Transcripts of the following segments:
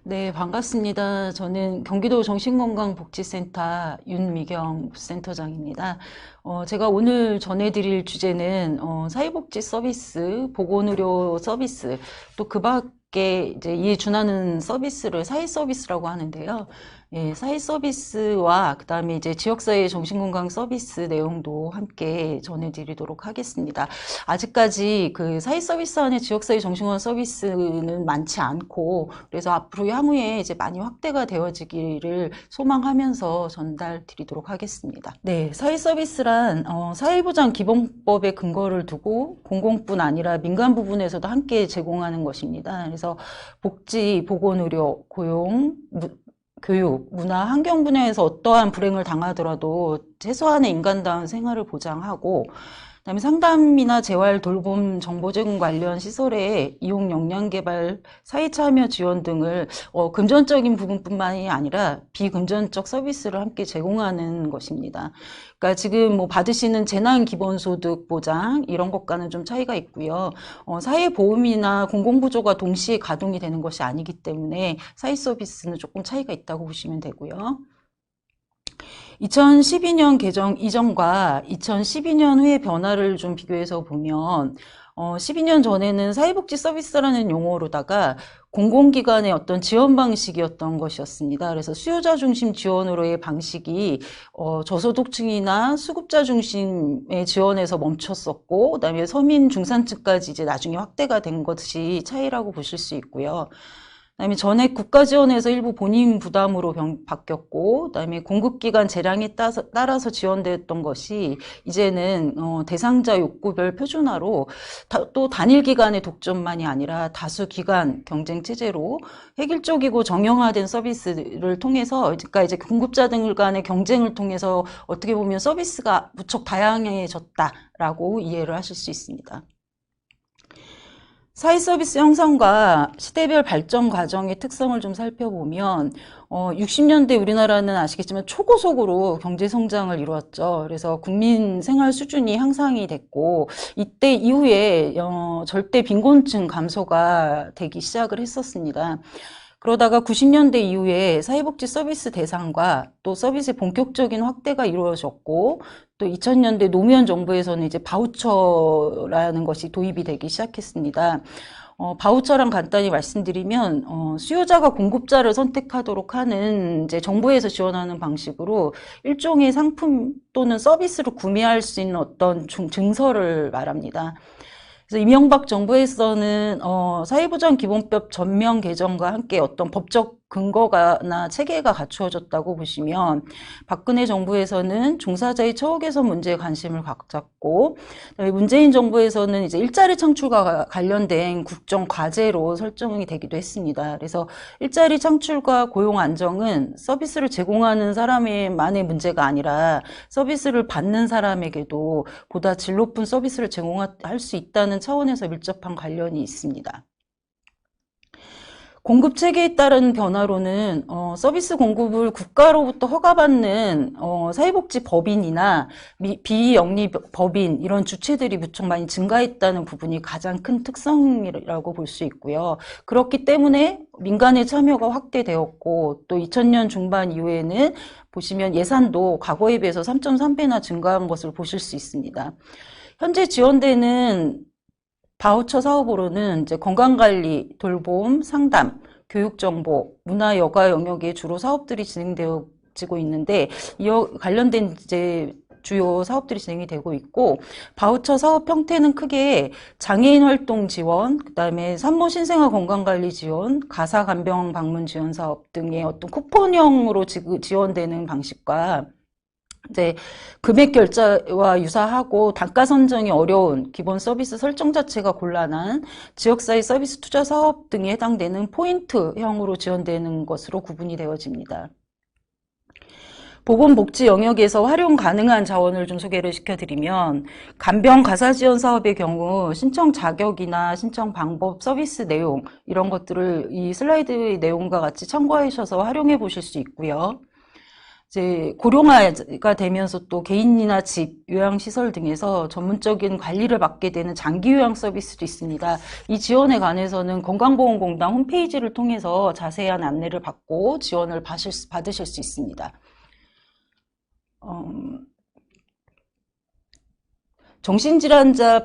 네, 반갑습니다. 저는 경기도 정신건강복지센터 윤미경 센터장입니다. 제가 오늘 전해드릴 주제는 사회복지 서비스, 보건의료 서비스, 또 그 밖에 이제 이에 준하는 서비스를 사회 서비스라고 하는데요. 예, 사회 서비스와 그다음에 이제 지역사회 정신건강 서비스 내용도 함께 전해드리도록 하겠습니다. 아직까지 그 사회 서비스 안에 지역사회 정신건강 서비스는 많지 않고 그래서 앞으로 향후에 이제 많이 확대가 되어지기를 소망하면서 전달 드리도록 하겠습니다. 네, 사회 서비스란 사회보장 기본법의 근거를 두고 공공뿐 아니라 민간 부분에서도 함께 제공하는 것입니다. 그래서 복지, 보건의료, 고용, 교육, 문화, 환경 분야에서 어떠한 불행을 당하더라도 최소한의 인간다운 생활을 보장하고 그다음에 상담이나 재활, 돌봄, 정보 제공 관련 시설의 이용 역량 개발, 사회 참여 지원 등을 금전적인 부분뿐만이 아니라 비금전적 서비스를 함께 제공하는 것입니다. 그러니까 지금 뭐 받으시는 재난 기본소득 보장 이런 것과는 좀 차이가 있고요. 사회보험이나 공공부조가 동시에 가동이 되는 것이 아니기 때문에 사회 서비스는 조금 차이가 있다고 보시면 되고요. 2012년 개정 이전과 2012년 후의 변화를 좀 비교해서 보면 12년 전에는 사회복지 서비스라는 용어로다가 공공기관의 어떤 지원 방식이었던 것이었습니다. 그래서 수요자 중심 지원으로의 방식이 저소득층이나 수급자 중심의 지원에서 멈췄었고 그다음에 서민 중산층까지 이제 나중에 확대가 된 것이 차이라고 보실 수 있고요. 그다음에 전액 국가 지원에서 일부 본인 부담으로 바뀌었고, 그다음에 공급기관 재량에 따라서 지원됐던 것이 이제는 대상자 욕구별 표준화로 또 단일 기관의 독점만이 아니라 다수 기관 경쟁 체제로 획일적이고 정형화된 서비스를 통해서, 그러니까 이제 공급자들 간의 경쟁을 통해서 어떻게 보면 서비스가 무척 다양해졌다라고 이해를 하실 수 있습니다. 사회 서비스 형성과 시대별 발전 과정의 특성을 좀 살펴보면 60년대 우리나라는 아시겠지만 초고속으로 경제 성장을 이루었죠. 그래서 국민 생활 수준이 향상이 됐고 이때 이후에 절대 빈곤층 감소가 되기 시작을 했었습니다. 그러다가 90년대 이후에 사회복지 서비스 대상과 또 서비스의 본격적인 확대가 이루어졌고 또 2000년대 노무현 정부에서는 이제 바우처라는 것이 도입이 되기 시작했습니다. 바우처란 간단히 말씀드리면 수요자가 공급자를 선택하도록 하는 이제 정부에서 지원하는 방식으로 일종의 상품 또는 서비스를 구매할 수 있는 어떤 증서를 말합니다. 그래서 이명박 정부에서는 사회보장기본법 전면 개정과 함께 어떤 법적 근거가나 체계가 갖추어졌다고 보시면 박근혜 정부에서는 종사자의 처우 개선 문제에 관심을 갖고 문재인 정부에서는 이제 일자리 창출과 관련된 국정 과제로 설정이 되기도 했습니다. 그래서 일자리 창출과 고용 안정은 서비스를 제공하는 사람만의 문제가 아니라 서비스를 받는 사람에게도 보다 질 높은 서비스를 제공할 수 있다는 차원에서 밀접한 관련이 있습니다. 공급 체계에 따른 변화로는 서비스 공급을 국가로부터 허가받는 사회복지 법인이나 비영리 법인 이런 주체들이 무척 많이 증가했다는 부분이 가장 큰 특성이라고 볼 수 있고요. 그렇기 때문에 민간의 참여가 확대되었고 또 2000년 중반 이후에는 보시면 예산도 과거에 비해서 3.3배나 증가한 것을 보실 수 있습니다. 현재 지원되는 바우처 사업으로는 이제 건강관리, 돌봄, 상담, 교육정보, 문화, 여가 영역에 주로 사업들이 진행되어지고 있는데 이와 관련된 이제 주요 사업들이 진행이 되고 있고 바우처 사업 형태는 크게 장애인 활동 지원, 그다음에 산모 신생아 건강관리 지원, 가사 간병 방문 지원 사업 등의 어떤 쿠폰형으로 지원되는 방식과 이제 금액 결제와 유사하고 단가 선정이 어려운 기본 서비스 설정 자체가 곤란한 지역사회 서비스 투자 사업 등에 해당되는 포인트형으로 지원되는 것으로 구분이 되어집니다. 보건복지 영역에서 활용 가능한 자원을 좀 소개를 시켜드리면 간병 가사 지원 사업의 경우 신청 자격이나 신청 방법, 서비스 내용 이런 것들을 이 슬라이드의 내용과 같이 참고하셔서 활용해 보실 수 있고요. 이제 고령화가 되면서 또 개인이나 집, 요양시설 등에서 전문적인 관리를 받게 되는 장기 요양 서비스도 있습니다. 이 지원에 관해서는 건강보험공단 홈페이지를 통해서 자세한 안내를 받고 지원을 받으실 수 있습니다. 정신질환자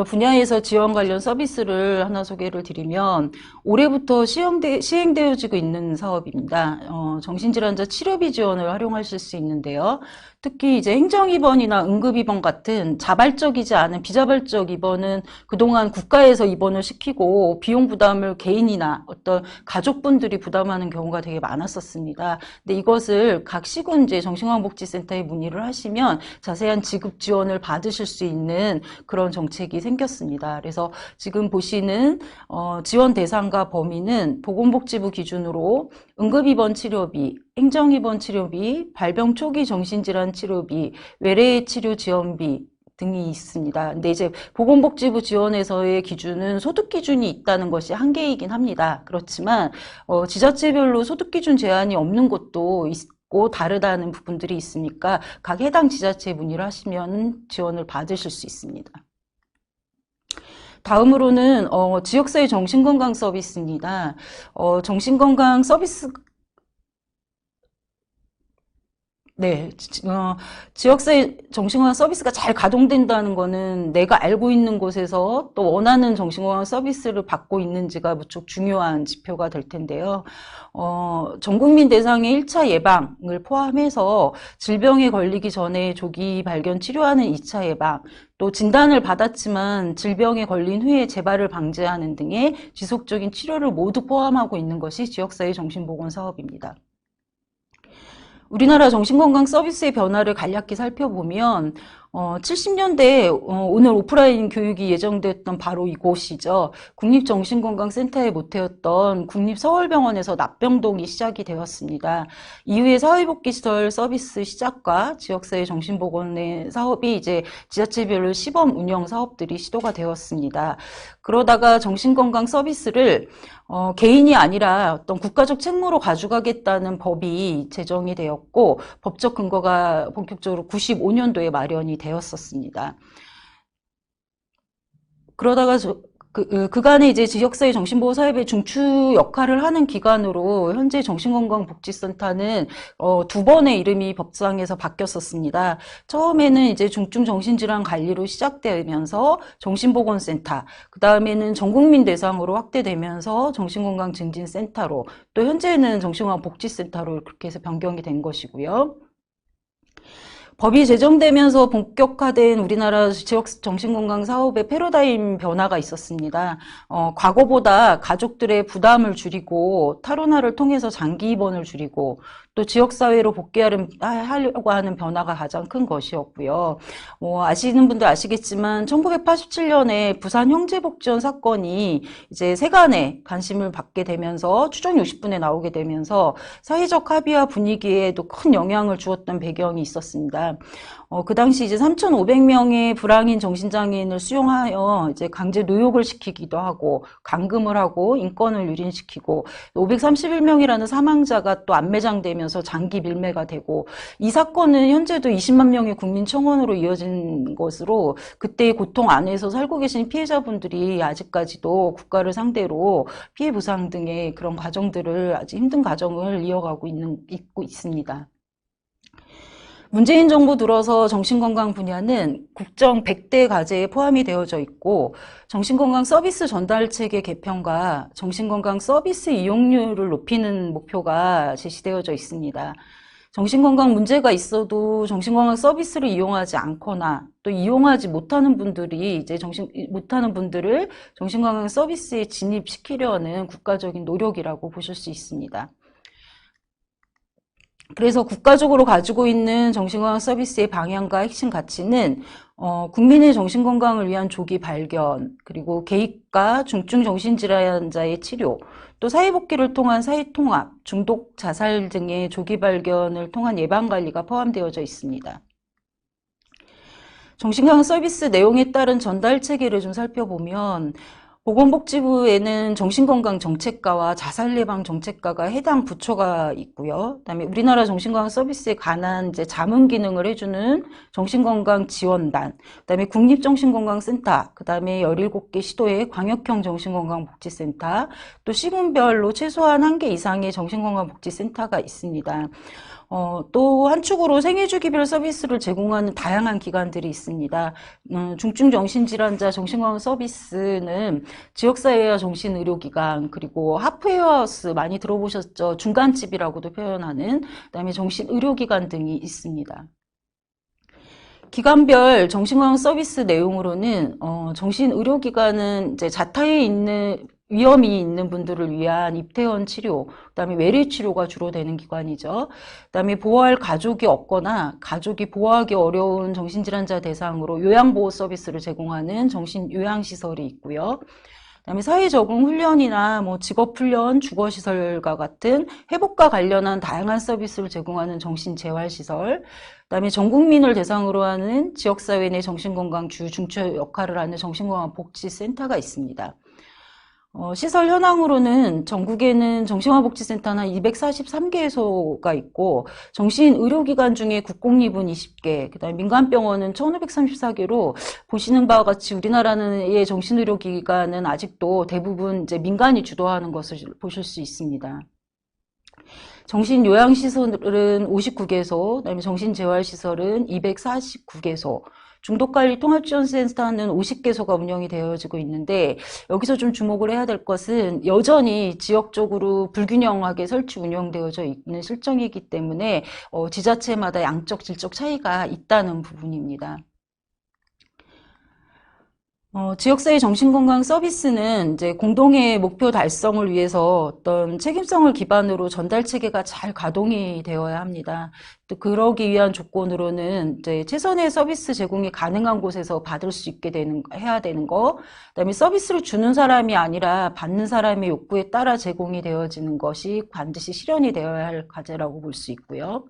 분야에서 지원 관련 서비스를 하나 소개를 드리면 올해부터 시행되어지고 있는 사업입니다. 정신질환자 치료비 지원을 활용하실 수 있는데요. 특히 이제 행정입원이나 응급입원 같은 자발적이지 않은 비자발적 입원은 그동안 국가에서 입원을 시키고 비용 부담을 개인이나 어떤 가족분들이 부담하는 경우가 되게 많았었습니다. 근데 이것을 각 시군제 정신건강복지센터에 문의를 하시면 자세한 지급 지원을 받으실 수 있는 그런 정책이 생겼습니다. 그래서 지금 보시는 지원 대상과 범위는 보건복지부 기준으로 응급입원 치료비, 행정입원 치료비, 발병 초기 정신질환 치료비, 외래 치료 지원비 등이 있습니다. 근데 이제 보건복지부 지원에서의 기준은 소득 기준이 있다는 것이 한계이긴 합니다. 그렇지만 지자체별로 소득 기준 제한이 없는 곳도 있고 다르다는 부분들이 있으니까 각 해당 지자체에 문의를 하시면 지원을 받으실 수 있습니다. 다음으로는 지역사회 정신건강 서비스입니다. 정신건강 서비스 네, 지역사회 정신건강 서비스가 잘 가동된다는 거는 내가 알고 있는 곳에서 또 원하는 정신건강 서비스를 받고 있는지가 무척 중요한 지표가 될 텐데요. 전국민 대상의 1차 예방을 포함해서 질병에 걸리기 전에 조기 발견 치료하는 2차 예방, 또 진단을 받았지만 질병에 걸린 후에 재발을 방지하는 등의 지속적인 치료를 모두 포함하고 있는 것이 지역사회 정신보건 사업입니다. 우리나라 정신건강 서비스의 변화를 간략히 살펴보면 70년대에 오늘 오프라인 교육이 예정됐던 바로 이곳이죠. 국립정신건강센터의 모태였던 국립서울병원에서 납병동이 시작이 되었습니다. 이후에 사회복지시설 서비스 시작과 지역사회 정신보건의 사업이 이제 지자체별로 시범 운영 사업들이 시도가 되었습니다. 그러다가 정신건강 서비스를 개인이 아니라 어떤 국가적 책무로 가져가겠다는 법이 제정이 되었고 법적 근거가 본격적으로 95년도에 마련이 되었었습니다. 그러다가 그간에 이제 지역사회 정신보호 사업의 중추 역할을 하는 기관으로 현재 정신건강복지센터는 2번의 이름이 법상에서 바뀌었었습니다. 처음에는 이제 중증 정신질환 관리로 시작되면서 정신보건센터, 그 다음에는 전국민 대상으로 확대되면서 정신건강증진센터로, 또 현재는 정신건강복지센터로 그렇게 해서 변경이 된 것이고요. 법이 제정되면서 본격화된 우리나라 지역 정신건강 사업의 패러다임 변화가 있었습니다. 과거보다 가족들의 부담을 줄이고 탈원화를 통해서 장기 입원을 줄이고 또 지역사회로 복귀하려고 하는 변화가 가장 큰 것이었고요. 아시는 분들 아시겠지만 1987년에 부산 형제복지원 사건이 이제 세간에 관심을 받게 되면서 추정 60분에 나오게 되면서 사회적 합의와 분위기에도 큰 영향을 주었던 배경이 있었습니다. 그 당시 이제 3,500명의 불황인 정신장애인을 수용하여 이제 강제 노역을 시키기도 하고 감금을 하고 인권을 유린시키고 531명이라는 사망자가 또 안매장되면서 장기 밀매가 되고 이 사건은 현재도 20만 명의 국민 청원으로 이어진 것으로 그때의 고통 안에서 살고 계신 피해자분들이 아직까지도 국가를 상대로 피해 보상 등의 그런 과정들을 아주 힘든 과정을 이어가고 있고 있습니다. 문재인 정부 들어서 정신건강 분야는 국정 100대 과제에 포함이 되어져 있고 정신건강 서비스 전달체계 개편과 정신건강 서비스 이용률을 높이는 목표가 제시되어져 있습니다. 정신건강 문제가 있어도 정신건강 서비스를 이용하지 않거나 또 이용하지 못하는 분들을 정신건강 서비스에 진입시키려는 국가적인 노력이라고 보실 수 있습니다. 그래서 국가적으로 가지고 있는 정신건강 서비스의 방향과 핵심 가치는 국민의 정신건강을 위한 조기 발견, 그리고 개입과 중증 정신질환자의 치료, 또 사회복귀를 통한 사회통합, 중독, 자살 등의 조기 발견을 통한 예방관리가 포함되어져 있습니다. 정신건강 서비스 내용에 따른 전달 체계를 좀 살펴보면 보건복지부에는 정신건강정책과와 자살예방정책과가 해당 부처가 있고요. 그다음에 우리나라 정신건강 서비스에 관한 이제 자문 기능을 해주는 정신건강지원단, 그다음에 국립정신건강센터, 그다음에 17개 시도의 광역형 정신건강복지센터, 또 시군별로 최소한 1개 이상의 정신건강복지센터가 있습니다. 또 한 축으로 생애주기별 서비스를 제공하는 다양한 기관들이 있습니다. 중증정신질환자 정신건강 서비스는 지역사회와 정신의료기관, 그리고 하프웨어하우스 많이 들어보셨죠? 중간집이라고도 표현하는, 그다음에 정신의료기관 등이 있습니다. 기관별 정신건강 서비스 내용으로는 정신의료기관은 이제 자타에 있는 위험이 있는 분들을 위한 입퇴원 치료, 그다음에 외래 치료가 주로 되는 기관이죠. 그다음에 보호할 가족이 없거나 가족이 보호하기 어려운 정신질환자 대상으로 요양보호 서비스를 제공하는 정신요양시설이 있고요. 그다음에 사회적응 훈련이나 뭐 직업훈련, 주거시설과 같은 회복과 관련한 다양한 서비스를 제공하는 정신재활시설, 그다음에 전 국민을 대상으로 하는 지역사회 내 정신건강 주 중추 역할을 하는 정신건강복지센터가 있습니다. 시설 현황으로는 전국에는 정신건강복지센터는 243개소가 있고 정신의료기관 중에 국공립은 20개, 그다음에 민간병원은 1534개로 보시는 바와 같이 우리나라의 정신의료기관은 아직도 대부분 이제 민간이 주도하는 것을 보실 수 있습니다. 정신요양시설은 59개소, 그다음에 정신재활시설은 249개소, 중독관리통합지원센터는 50개소가 운영이 되어지고 있는데 여기서 좀 주목을 해야 될 것은 여전히 지역적으로 불균형하게 설치 운영되어져 있는 실정이기 때문에 지자체마다 양적 질적 차이가 있다는 부분입니다. 지역사회 정신건강 서비스는 이제 공동의 목표 달성을 위해서 어떤 책임성을 기반으로 전달 체계가 잘 가동이 되어야 합니다. 또 그러기 위한 조건으로는 이제 최선의 서비스 제공이 가능한 곳에서 받을 수 있게 해야 되는 거, 그다음에 서비스를 주는 사람이 아니라 받는 사람의 욕구에 따라 제공이 되어지는 것이 반드시 실현이 되어야 할 과제라고 볼 수 있고요.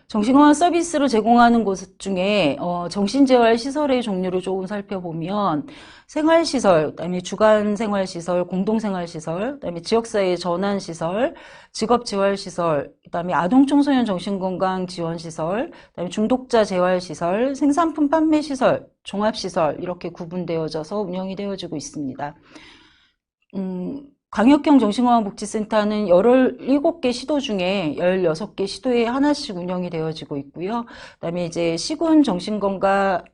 정신건강 서비스를 제공하는 곳 중에 정신재활시설의 종류를 조금 살펴보면 생활시설, 그다음에 주간생활시설, 공동생활시설, 그다음에 지역사회 전환시설, 직업재활시설, 그다음에 아동청소년 정신건강 지원시설, 그다음에 중독자 재활시설, 생산품 판매시설, 종합시설 이렇게 구분되어져서 운영이 되어지고 있습니다. 광역형 정신건강복지센터는 17개 시도 중에 16개 시도에 하나씩 운영이 되어지고 있고요. 그다음에 이제 시군 정신건강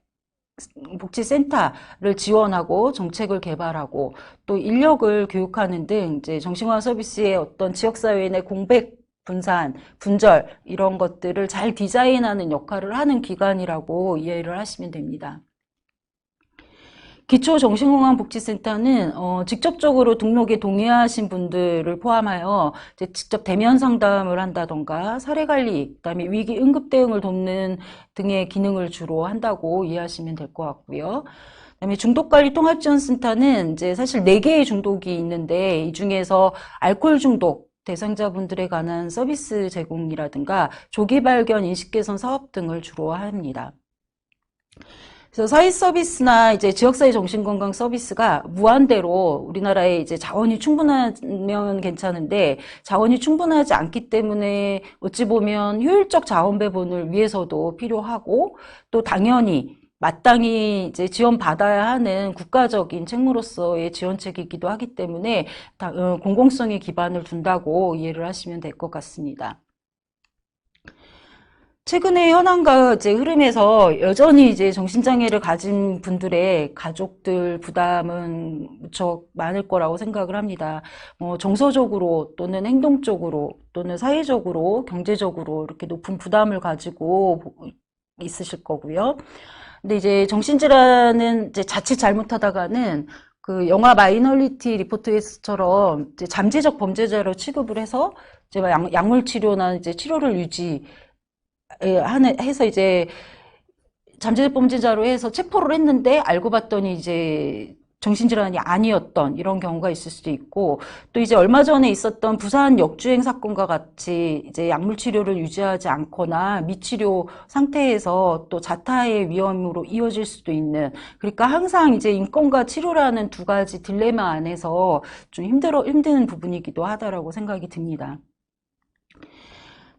복지센터를 지원하고 정책을 개발하고 또 인력을 교육하는 등 이제 정신건강 서비스의 어떤 지역사회 내 공백 분산, 분절 이런 것들을 잘 디자인하는 역할을 하는 기관이라고 이해를 하시면 됩니다. 기초정신건강복지센터는 직접적으로 등록에 동의하신 분들을 포함하여 이제 직접 대면 상담을 한다던가 사례관리, 그다음에 위기 응급 대응을 돕는 등의 기능을 주로 한다고 이해하시면 될 것 같고요. 그다음에 중독관리통합지원센터는 이제 사실 4개의 중독이 있는데 이 중에서 알코올 중독 대상자분들에 관한 서비스 제공이라든가 조기 발견 인식 개선 사업 등을 주로 합니다. 그래서 사회 서비스나 이제 지역사회 정신건강 서비스가 무한대로 우리나라에 이제 자원이 충분하면 괜찮은데 자원이 충분하지 않기 때문에 어찌 보면 효율적 자원 배분을 위해서도 필요하고 또 당연히 마땅히 이제 지원받아야 하는 국가적인 책무로서의 지원책이기도 하기 때문에 공공성에 기반을 둔다고 이해를 하시면 될 것 같습니다. 최근의 현황과 이제 흐름에서 여전히 이제 정신장애를 가진 분들의 가족들 부담은 무척 많을 거라고 생각을 합니다. 정서적으로 또는 행동적으로 또는 사회적으로 경제적으로 이렇게 높은 부담을 가지고 있으실 거고요. 근데 이제 정신질환은 이제 자칫 잘못하다가는 그 영화 마이너리티 리포트에서처럼 이제 잠재적 범죄자로 취급을 해서 이제 약물 치료나 이제 치료를 해서 이제 잠재적 범죄자로 해서 체포를 했는데 알고 봤더니 이제 정신질환이 아니었던 이런 경우가 있을 수도 있고, 또 이제 얼마 전에 있었던 부산 역주행 사건과 같이 이제 약물 치료를 유지하지 않거나 미치료 상태에서 또 자타의 위험으로 이어질 수도 있는, 그러니까 항상 이제 인권과 치료라는 두 가지 딜레마 안에서 좀 힘든 부분이기도 하다라고 생각이 듭니다.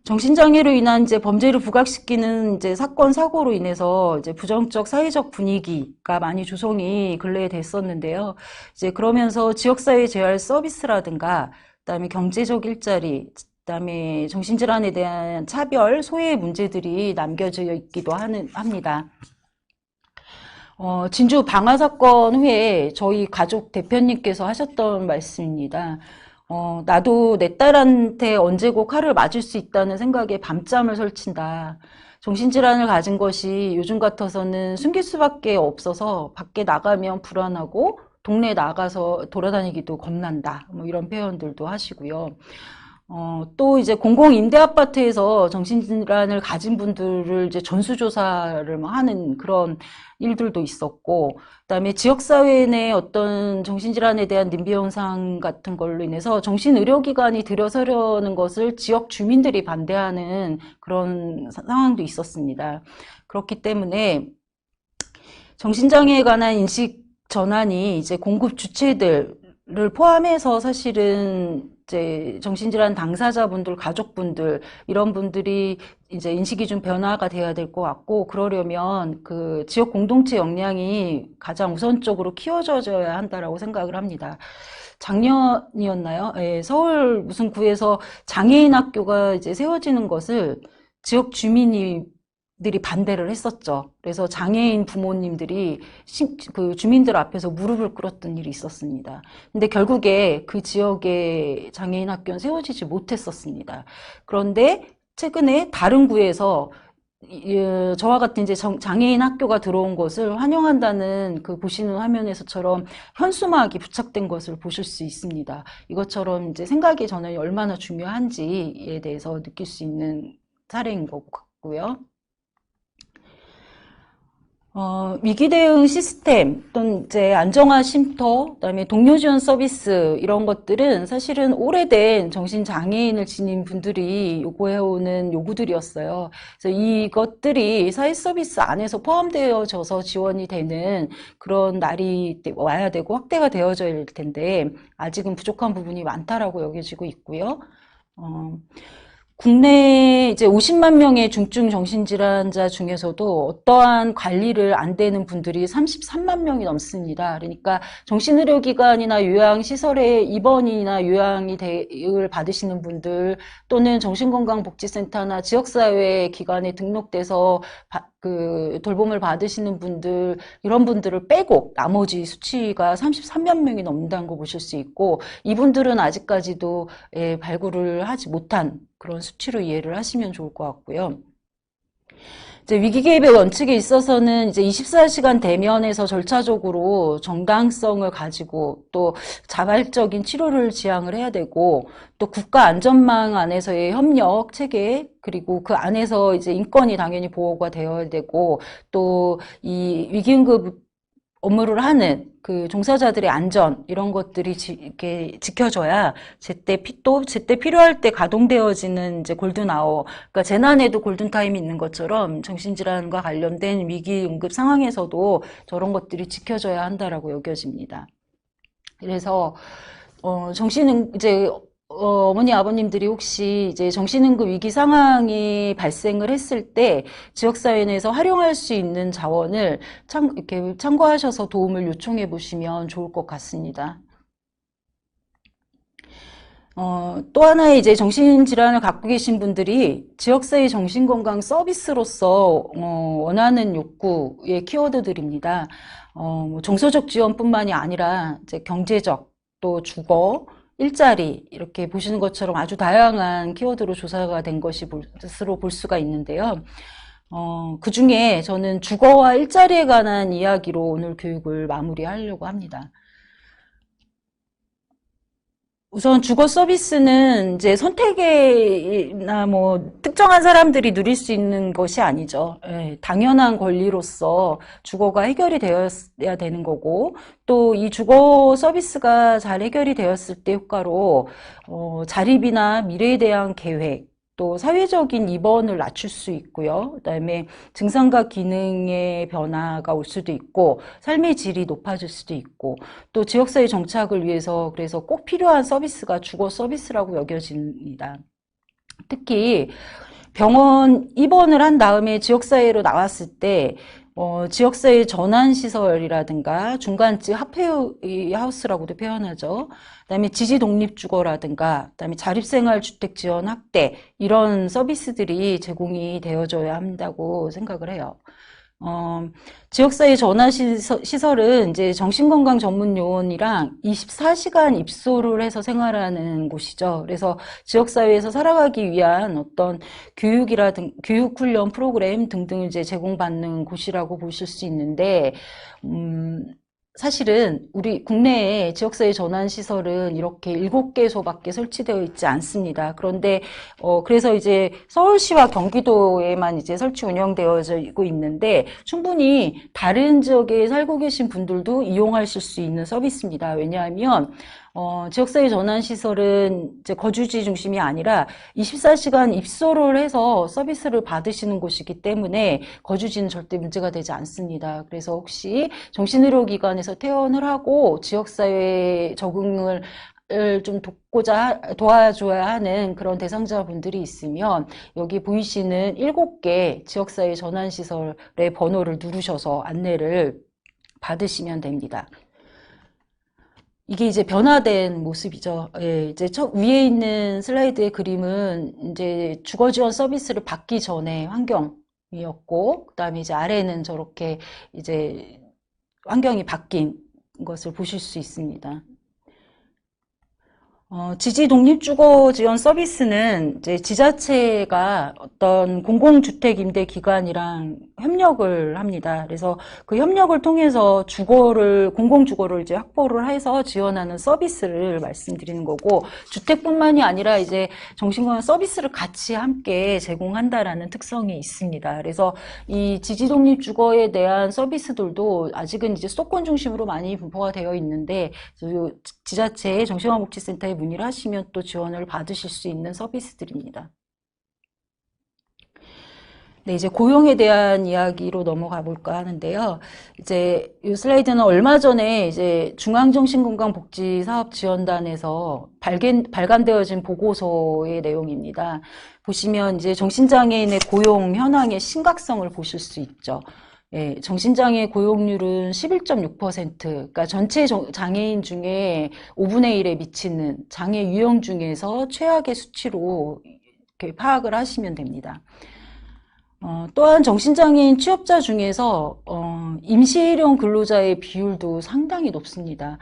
정신장애로 인한 이제 범죄를 부각시키는 이제 사건, 사고로 인해서 이제 부정적 사회적 분위기가 많이 조성이 근래에 됐었는데요. 이제 그러면서 지역사회 재활 서비스라든가, 그다음에 경제적 일자리, 그다음에 정신질환에 대한 차별, 소외 문제들이 남겨져 있기도 합니다. 진주 방화 사건 후에 저희 가족 대표님께서 하셨던 말씀입니다. 나도 내 딸한테 언제고 칼을 맞을 수 있다는 생각에 밤잠을 설친다. 정신질환을 가진 것이 요즘 같아서는 숨길 수밖에 없어서 밖에 나가면 불안하고 동네 나가서 돌아다니기도 겁난다. 뭐 이런 표현들도 하시고요. 또 이제 공공 임대 아파트에서 정신질환을 가진 분들을 이제 전수조사를 하는 그런 일들도 있었고, 그다음에 지역사회 내 어떤 정신질환에 대한 님비 현상 같은 걸로 인해서 정신의료기관이 들어서려는 것을 지역 주민들이 반대하는 그런 상황도 있었습니다. 그렇기 때문에 정신장애에 관한 인식 전환이 이제 공급 주체들을 포함해서 사실은 이제 정신질환 당사자분들, 가족분들, 이런 분들이 이제 인식이 좀 변화가 돼야 될 것 같고, 그러려면 그 지역 공동체 역량이 가장 우선적으로 키워져야 한다라고 생각을 합니다. 작년이었나요? 예, 서울 무슨 구에서 장애인 학교가 이제 세워지는 것을 지역 주민이 들이 반대를 했었죠. 그래서 장애인 부모님들이 그 주민들 앞에서 무릎을 꿇었던 일이 있었습니다. 근데 결국에 그 지역에 장애인 학교는 세워지지 못했었습니다. 그런데 최근에 다른 구에서 저와 같은 이제 장애인 학교가 들어온 것을 환영한다는 그 보시는 화면에서처럼 현수막이 부착된 것을 보실 수 있습니다. 이것처럼 이제 생각이 저는 얼마나 중요한지에 대해서 느낄 수 있는 사례인 것 같고요. 위기 대응 시스템 또는 이제 안정화 쉼터, 그다음에 동료 지원 서비스 이런 것들은 사실은 오래된 정신 장애인을 지닌 분들이 요구해오는 요구들이었어요. 그래서 이것들이 사회 서비스 안에서 포함되어져서 지원이 되는 그런 날이 와야 되고 확대가 되어져야 될 텐데 아직은 부족한 부분이 많다라고 여겨지고 있고요. 국내 이제 50만 명의 중증 정신질환자 중에서도 어떠한 관리를 안 되는 분들이 33만 명이 넘습니다. 그러니까 정신의료기관이나 요양시설에 입원이나 요양이 대응을 받으시는 분들 또는 정신건강복지센터나 지역사회 기관에 등록돼서 그 돌봄을 받으시는 분들, 이런 분들을 빼고 나머지 수치가 33만 명이 넘는다는 거 보실 수 있고, 이분들은 아직까지도 발굴을 하지 못한 그런 수치로 이해를 하시면 좋을 것 같고요. 이제 위기 개입의 원칙에 있어서는 이제 24시간 대면에서 절차적으로 정당성을 가지고 또 자발적인 치료를 지향을 해야 되고, 또 국가 안전망 안에서의 협력 체계, 그리고 그 안에서 이제 인권이 당연히 보호가 되어야 되고, 또 이 위기응급 업무를 하는 그 종사자들의 안전 이런 것들이 이렇게 지켜져야 제때 필요할 때 가동되어지는 이제 골든아워, 그러니까 재난에도 골든타임이 있는 것처럼 정신질환과 관련된 위기 응급 상황에서도 저런 것들이 지켜져야 한다라고 여겨집니다. 그래서 이제 어머니 아버님들이 혹시 이제 정신응급 위기 상황이 발생을 했을 때 지역사회 내에서 활용할 수 있는 자원을 이렇게 참고하셔서 도움을 요청해 보시면 좋을 것 같습니다. 또 하나의 이제 정신질환을 갖고 계신 분들이 지역사회 정신건강 서비스로서 원하는 욕구의 키워드들입니다. 뭐 정서적 지원뿐만이 아니라 이제 경제적, 또 주거, 일자리 이렇게 보시는 것처럼 아주 다양한 키워드로 조사가 된 것으로 볼 수가 있는데요. 그 중에 저는 주거와 일자리에 관한 이야기로 오늘 교육을 마무리하려고 합니다. 우선 주거 서비스는 이제 선택이나 뭐 특정한 사람들이 누릴 수 있는 것이 아니죠. 예, 당연한 권리로서 주거가 해결이 되어야 되는 거고, 또 이 주거 서비스가 잘 해결이 되었을 때 효과로 자립이나 미래에 대한 계획, 또 사회적인 입원을 낮출 수 있고요. 그다음에 증상과 기능의 변화가 올 수도 있고, 삶의 질이 높아질 수도 있고, 또 지역사회 정착을 위해서 그래서 꼭 필요한 서비스가 주거 서비스라고 여겨집니다. 특히 병원 입원을 한 다음에 지역사회로 나왔을 때 지역사회 전환시설이라든가 중간지 하프웨이 하우스라고도 표현하죠. 그다음에 지지독립주거라든가 그다음에 자립생활주택 지원 확대 이런 서비스들이 제공이 되어줘야 한다고 생각을 해요. 지역사회 전환시설은 이제 정신건강 전문 요원이랑 24시간 입소를 해서 생활하는 곳이죠. 그래서 지역사회에서 살아가기 위한 어떤 교육훈련 프로그램 등등을 이제 제공받는 곳이라고 보실 수 있는데, 사실은 우리 국내에 지역사회 전환시설은 이렇게 7개소밖에 설치되어 있지 않습니다. 그런데 그래서 이제 서울시와 경기도에만 이제 설치 운영되어지고 있는데 충분히 다른 지역에 살고 계신 분들도 이용하실 수 있는 서비스입니다. 왜냐하면 지역사회 전환시설은 이제 거주지 중심이 아니라 24시간 입소를 해서 서비스를 받으시는 곳이기 때문에 거주지는 절대 문제가 되지 않습니다. 그래서 혹시 정신의료기관에서 퇴원을 하고 지역사회 적응을 좀 도와줘야 하는 그런 대상자분들이 있으면 여기 보이시는 7개 지역사회 전환시설의 번호를 누르셔서 안내를 받으시면 됩니다. 이게 이제 변화된 모습이죠. 예, 이제 위에 있는 슬라이드의 그림은 이제 주거 지원 서비스를 받기 전에 환경이었고, 그 다음에 이제 아래는 저렇게 이제 환경이 바뀐 것을 보실 수 있습니다. 지지독립주거 지원 서비스는 이제 지자체가 어떤 공공주택 임대 기관이랑 협력을 합니다. 그래서 그 협력을 통해서 공공주거를 이제 확보를 해서 지원하는 서비스를 말씀드리는 거고, 주택뿐만이 아니라 이제 정신건강 서비스를 같이 함께 제공한다라는 특성이 있습니다. 그래서 이 지지독립주거에 대한 서비스들도 아직은 이제 수도권 중심으로 많이 분포가 되어 있는데, 지자체의 정신건강복지센터에 문의를 하시면 또 지원을 받으실 수 있는 서비스들입니다. 네, 이제 고용에 대한 이야기로 넘어가 볼까 하는데요. 이제 이 슬라이드는 얼마 전에 이제 중앙정신건강복지사업지원단에서 발간되어진 보고서의 내용입니다. 보시면 이제 정신장애인의 고용 현황의 심각성을 보실 수 있죠. 예, 정신장애 고용률은 11.6%, 그러니까 전체 장애인 중에 5분의 1에 미치는 장애 유형 중에서 최악의 수치로 이렇게 파악을 하시면 됩니다. 또한 정신장애인 취업자 중에서 임시일용 근로자의 비율도 상당히 높습니다.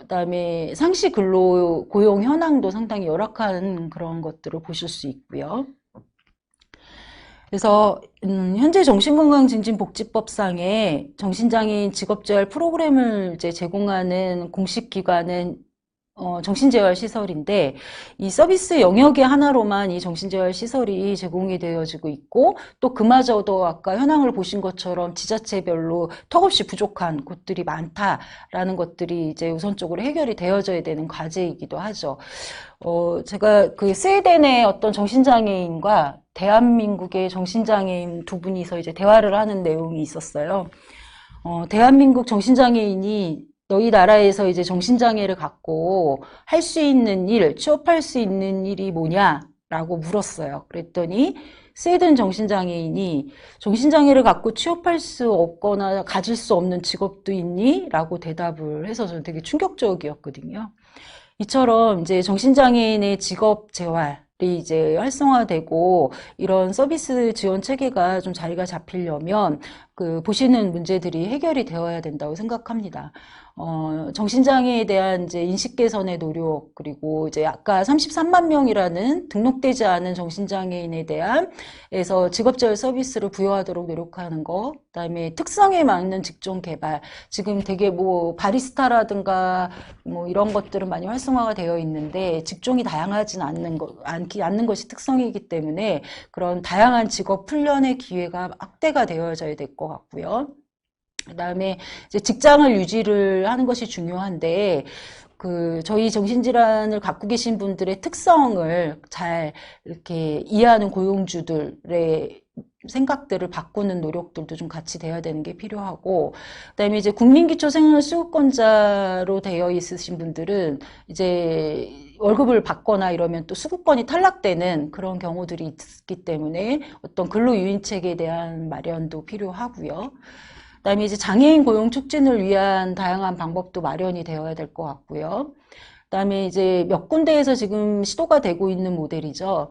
그다음에 상시 고용 현황도 상당히 열악한 그런 것들을 보실 수 있고요. 그래서 현재 정신건강증진복지법상에 정신장애인 직업재활 프로그램을 이제 제공하는 공식 기관은 정신재활시설인데, 이 서비스 영역의 하나로만 이 정신재활시설이 제공이 되어지고 있고, 또 그마저도 아까 현황을 보신 것처럼 지자체별로 턱없이 부족한 곳들이 많다라는 것들이 이제 우선적으로 해결이 되어져야 되는 과제이기도 하죠. 제가 그 스웨덴의 어떤 정신장애인과 대한민국의 정신장애인 두 분이서 이제 대화를 하는 내용이 있었어요. 대한민국 정신장애인이 너희 나라에서 이제 정신장애를 갖고 할 수 있는 일, 취업할 수 있는 일이 뭐냐라고 물었어요. 그랬더니 스웨덴 정신장애인이 정신장애를 갖고 취업할 수 없거나 가질 수 없는 직업도 있니? 라고 대답을 해서 저는 되게 충격적이었거든요. 이처럼 이제 정신장애인의 직업 재활이 이제 활성화되고 이런 서비스 지원 체계가 좀 자리가 잡히려면 그 보시는 문제들이 해결이 되어야 된다고 생각합니다. 정신장애에 대한 이제 인식 개선의 노력, 그리고 이제 아까 33만 명이라는 등록되지 않은 정신장애인에 대한 에서 직업재활 서비스를 부여하도록 노력하는 거, 그다음에 특성에 맞는 직종 개발. 지금 되게 뭐 바리스타라든가 뭐 이런 것들은 많이 활성화가 되어 있는데 직종이 다양하진 않는 것이 특성이기 때문에 그런 다양한 직업 훈련의 기회가 확대가 되어져야 될 것 같고요. 그다음에 이제 직장을 유지를 하는 것이 중요한데 저희 정신질환을 갖고 계신 분들의 특성을 잘 이렇게 이해하는 고용주들의 생각들을 바꾸는 노력들도 좀 같이 돼야 되는 게 필요하고, 그다음에 이제 국민기초생활수급권자로 되어 있으신 분들은 이제 월급을 받거나 이러면 또 수급권이 탈락되는 그런 경우들이 있기 때문에 어떤 근로유인책에 대한 마련도 필요하고요. 그다음에 이제 장애인 고용 촉진을 위한 다양한 방법도 마련이 되어야 될 것 같고요. 그다음에 이제 몇 군데에서 지금 시도가 되고 있는 모델이죠.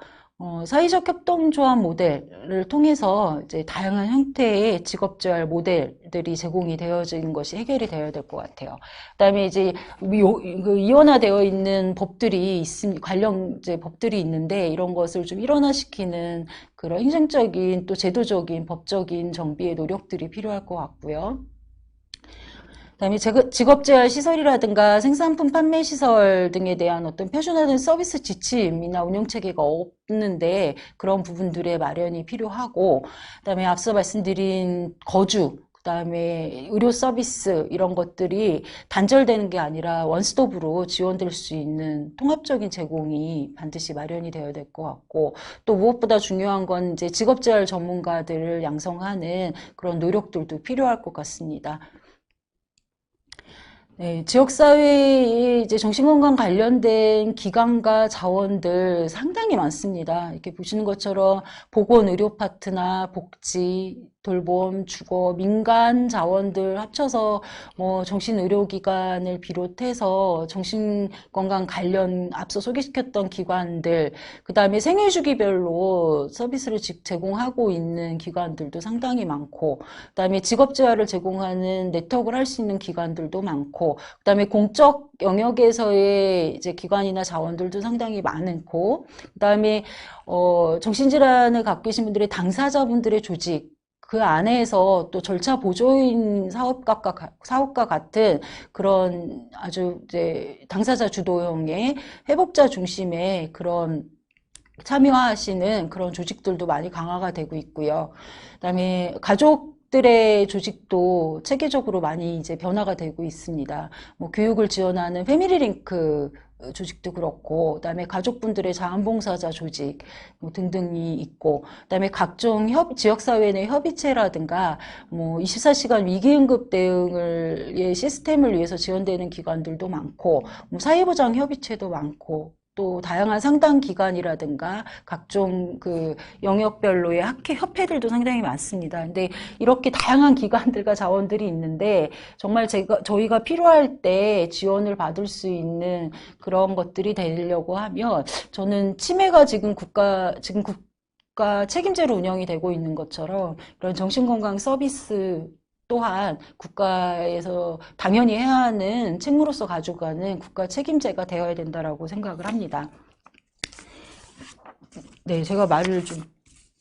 사회적 협동조합 모델을 통해서 이제 다양한 형태의 직업재활 모델들이 제공이 되어지는 것이 해결이 되어야 될 것 같아요. 그다음에 이제 이원화되어 있는 법들이 관련 이제 법들이 있는데 이런 것을 좀 일원화시키는 그런 행정적인 또 제도적인 법적인 정비의 노력들이 필요할 것 같고요. 그다음에 직업재활 시설이라든가 생산품 판매 시설 등에 대한 어떤 표준화된 서비스 지침이나 운영 체계가 없는데 그런 부분들의 마련이 필요하고, 그다음에 앞서 말씀드린 거주, 그다음에 의료 서비스 이런 것들이 단절되는 게 아니라 원스톱으로 지원될 수 있는 통합적인 제공이 반드시 마련이 되어야 될 것 같고, 또 무엇보다 중요한 건 이제 직업재활 전문가들을 양성하는 그런 노력들도 필요할 것 같습니다. 네, 지역사회에 이제 정신건강 관련된 기관과 자원들 상당히 많습니다. 이렇게 보시는 것처럼 보건의료 파트나 복지, 돌봄, 주거, 민간 자원들 합쳐서 뭐 정신의료기관을 비롯해서 정신건강 관련 앞서 소개시켰던 기관들, 그 다음에 생애주기별로 서비스를 제공하고 있는 기관들도 상당히 많고, 그 다음에 직업재활을 제공하는 네트워크를 할 수 있는 기관들도 많고, 그 다음에 공적 영역에서의 이제 기관이나 자원들도 상당히 많고, 그 다음에 정신질환을 갖고 계신 분들의 당사자분들의 조직, 그 안에서 또 절차 보조인 사업가 같은 그런 아주 이제 당사자 주도형의 회복자 중심의 그런 참여하시는 그런 조직들도 많이 강화가 되고 있고요. 그다음에 가족들의 조직도 체계적으로 많이 이제 변화가 되고 있습니다. 뭐 교육을 지원하는 패밀리링크 조직도 그렇고, 그다음에 가족분들의 자원봉사자 조직 뭐 등등이 있고, 그다음에 각종 지역사회 내 협의체라든가 뭐 24시간 위기응급 대응을 시스템을 위해서 지원되는 기관들도 많고, 뭐 사회보장 협의체도 많고, 또 다양한 상담 기관이라든가 각종 그 영역별로의 협회들도 상당히 많습니다. 근데 이렇게 다양한 기관들과 자원들이 있는데 정말 저희가 필요할 때 지원을 받을 수 있는 그런 것들이 되려고 하면, 저는 치매가 지금 국가 책임제로 운영이 되고 있는 것처럼 이런 정신건강 서비스 또한 국가에서 당연히 해야 하는 책무로서 가져가는 국가 책임제가 되어야 된다라고 생각을 합니다. 네, 제가 말을 좀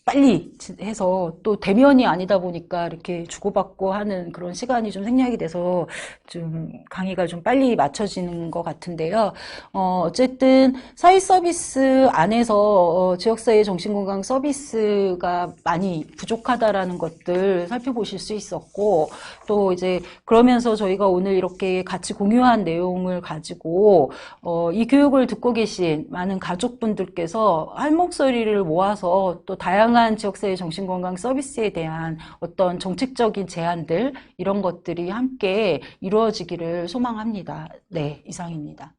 빨리 해서 또 대면이 아니다 보니까 이렇게 주고받고 하는 그런 시간이 좀 생략이 돼서 좀 강의가 좀 빨리 맞춰지는 것 같은데요. 어쨌든 사회 서비스 안에서 지역사회 정신건강 서비스가 많이 부족하다라는 것들 살펴보실 수 있었고, 또 이제 그러면서 저희가 오늘 이렇게 같이 공유한 내용을 가지고 이 교육을 듣고 계신 많은 가족분들께서 한 목소리를 모아서 또 다양한 지역사회 정신건강 서비스에 대한 어떤 정책적인 제안들, 이런 것들이 함께 이루어지기를 소망합니다. 네, 이상입니다.